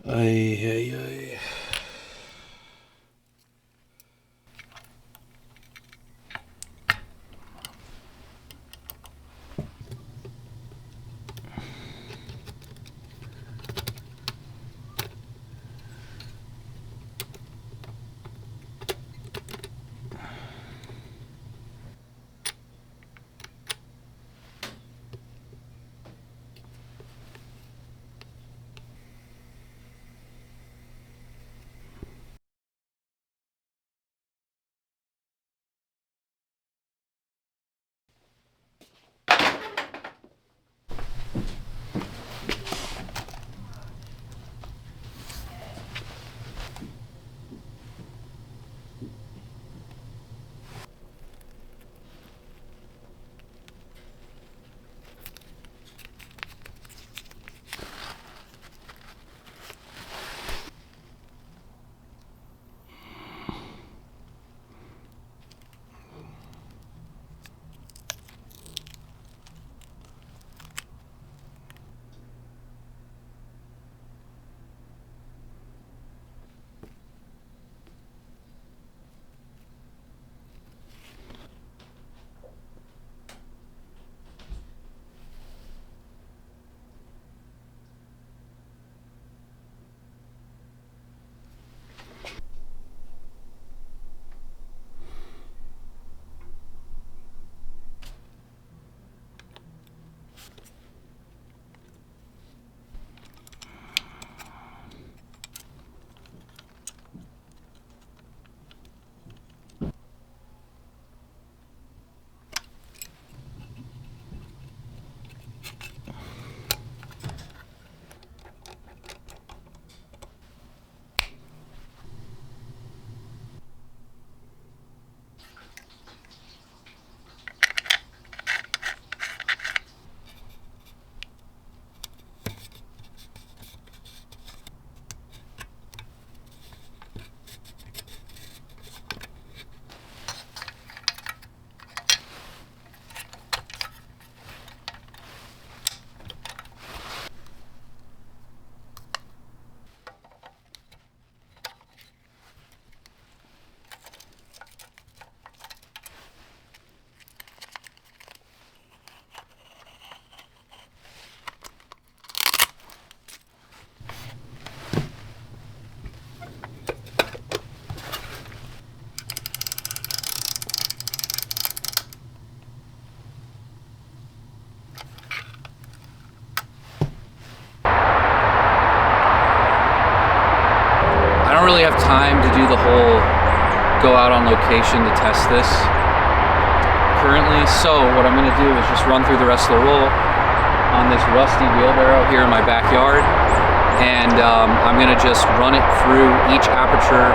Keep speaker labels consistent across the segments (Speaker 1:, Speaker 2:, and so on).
Speaker 1: Ay, ay, ay.
Speaker 2: I don't really have time to do the whole go out on location to test this currently, so what I'm going to do is just run through the rest of the roll on this rusty wheelbarrow here in my backyard, and I'm going to just run it through each aperture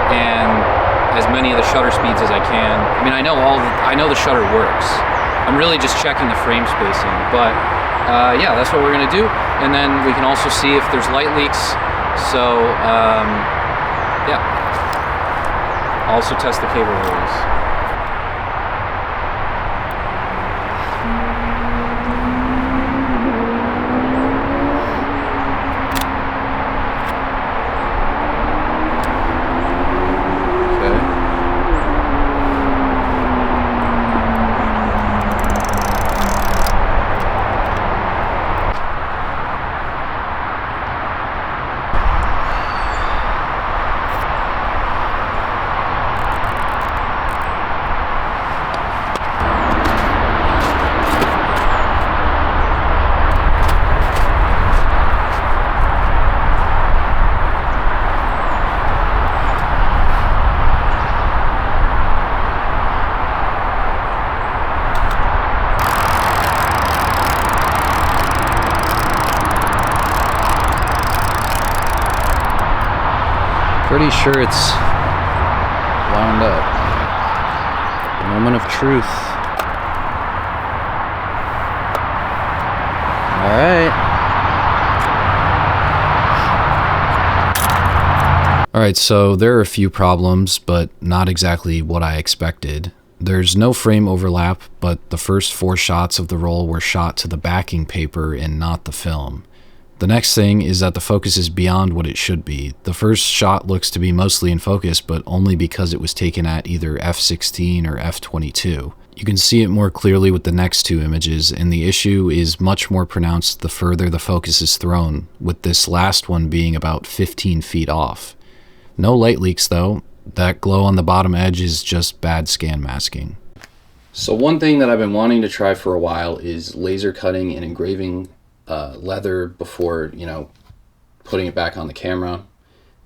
Speaker 2: and as many of the shutter speeds as I can. I mean, I know the shutter works. I'm really just checking the frame spacing, but yeah, that's what we're going to do, and then we can also see if there's light leaks. So yeah, also test the cable release. Pretty sure it's wound up. Moment of truth. All right. All right, so there are a few problems, but not exactly what I expected. There's no frame overlap, but the first 4 shots of the roll were shot to the backing paper and not the film.
Speaker 1: The next thing is that the focus is beyond what it should be. The first shot looks to be mostly in focus, but only because it was taken at either f/16 or f/22. You can see it more clearly with the next two images, and the issue is much more pronounced the further the focus is thrown, with this last one being about 15 feet off. No light leaks though. That glow on the bottom edge is just bad scan masking. So one thing that I've been wanting to try for a while is laser cutting and engraving leather before, putting it back on the camera.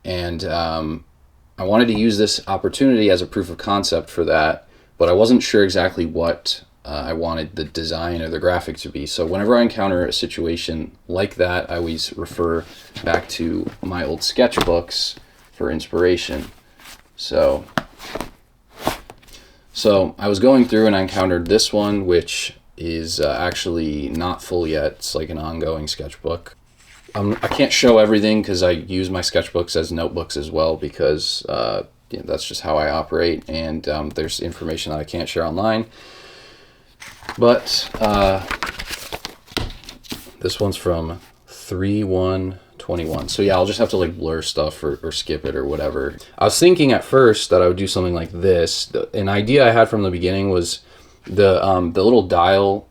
Speaker 1: And I wanted to use this opportunity as a proof of concept for that, but I wasn't sure exactly what I wanted the design or the graphic to be. So whenever I encounter a situation like that, I always refer back to my old sketchbooks for inspiration. So I was going through and I encountered this one, which is actually not full yet. It's like an ongoing sketchbook. I can't show everything because I use my sketchbooks as notebooks as well, because that's just how I operate, and there's information that I can't share online. But this one's from 3/1/21. So yeah, I'll just have to like blur stuff or skip it or whatever. I was thinking at first that I would do something like this. An idea I had from the beginning was the little dial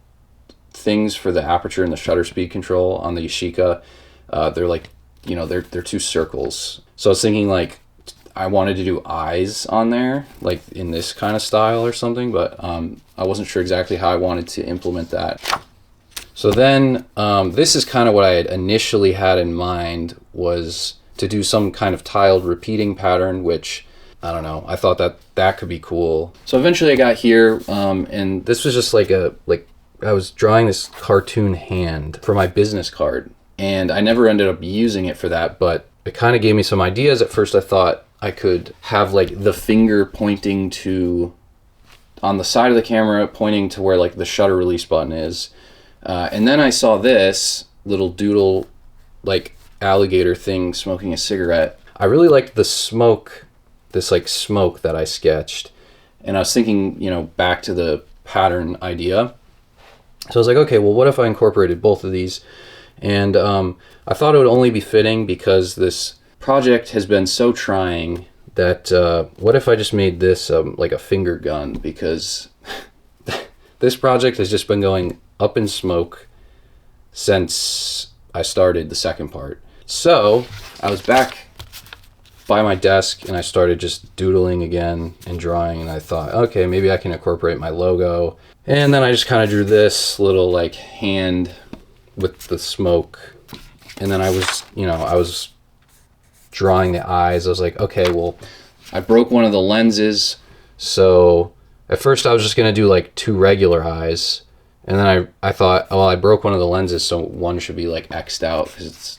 Speaker 1: things for the aperture and the shutter speed control on the Yashica. They're like, they're two circles. So I was thinking like I wanted to do eyes on there, like in this kind of style or something, but I wasn't sure exactly how I wanted to implement that. So then this is kind of what I had initially had in mind, was to do some kind of tiled repeating pattern, which I don't know, I thought that could be cool. So eventually I got here, and this was just like I was drawing this cartoon hand for my business card, and I never ended up using it for that, but it kind of gave me some ideas. At first I thought I could have like the finger pointing to, on the side of the camera, pointing to where like the shutter release button is. And then I saw this little doodle, like alligator thing smoking a cigarette. I really liked the smoke, this like smoke that I sketched. And I was thinking, back to the pattern idea. So I was like, okay, well, what if I incorporated both of these? And I thought it would only be fitting because this project has been so trying that what if I just made this like a finger gun? Because this project has just been going up in smoke since I started the second part. So I was back by my desk and I started just doodling again and drawing, and I thought, okay, maybe I can incorporate my logo. And then I just kind of drew this little like hand with the smoke, and then I was drawing the eyes. I was like, okay, well, I broke one of the lenses, so at first I was just gonna do like two regular eyes, and then I thought, oh, well, I broke one of the lenses, so one should be like X'd out because it's,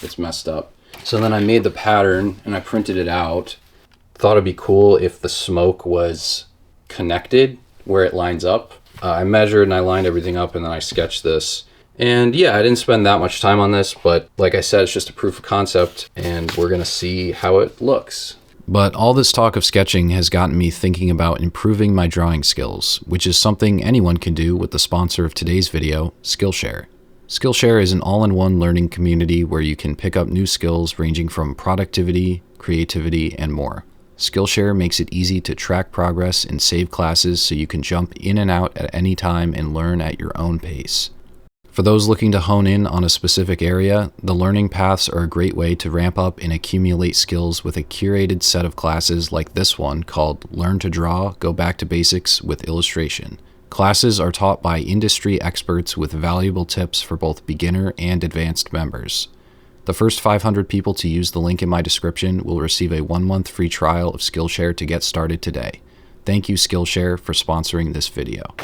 Speaker 1: it's messed up. So then I made the pattern and I printed it out. Thought it'd be cool if the smoke was connected where it lines up. I measured and I lined everything up, and then I sketched this. And yeah, I didn't spend that much time on this, but like I said, it's just a proof of concept, and we're gonna see how it looks. But all this talk of sketching has gotten me thinking about improving my drawing skills, which is something anyone can do with the sponsor of today's video, Skillshare. Skillshare is an all-in-one learning community where you can pick up new skills ranging from productivity, creativity, and more. Skillshare makes it easy to track progress and save classes so you can jump in and out at any time and learn at your own pace. For those looking to hone in on a specific area, the learning paths are a great way to ramp up and accumulate skills with a curated set of classes like this one called Learn to Draw, Go Back to Basics with Illustration. Classes are taught by industry experts with valuable tips for both beginner and advanced members. The first 500 people to use the link in my description will receive a 1-month free trial of Skillshare to get started today. Thank you, Skillshare, for sponsoring this video.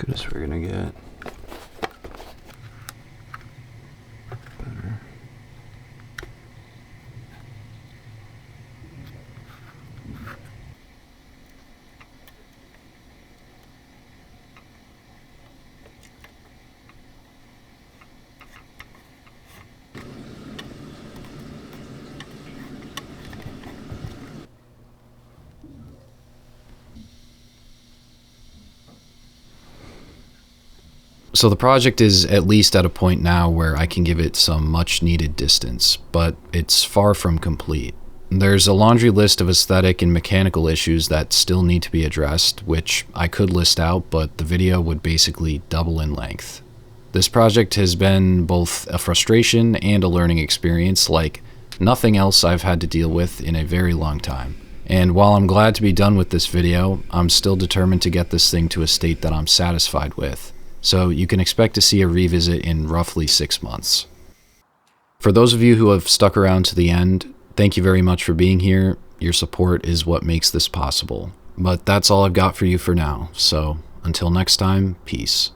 Speaker 1: This we're gonna get. So the project is at least at a point now where I can give it some much needed distance, but it's far from complete. There's a laundry list of aesthetic and mechanical issues that still need to be addressed, which I could list out, but the video would basically double in length. This project has been both a frustration and a learning experience like nothing else I've had to deal with in a very long time. And while I'm glad to be done with this video, I'm still determined to get this thing to a state that I'm satisfied with. So you can expect to see a revisit in roughly 6 months. For those of you who have stuck around to the end, thank you very much for being here. Your support is what makes this possible. But that's all I've got for you for now. So until next time, peace.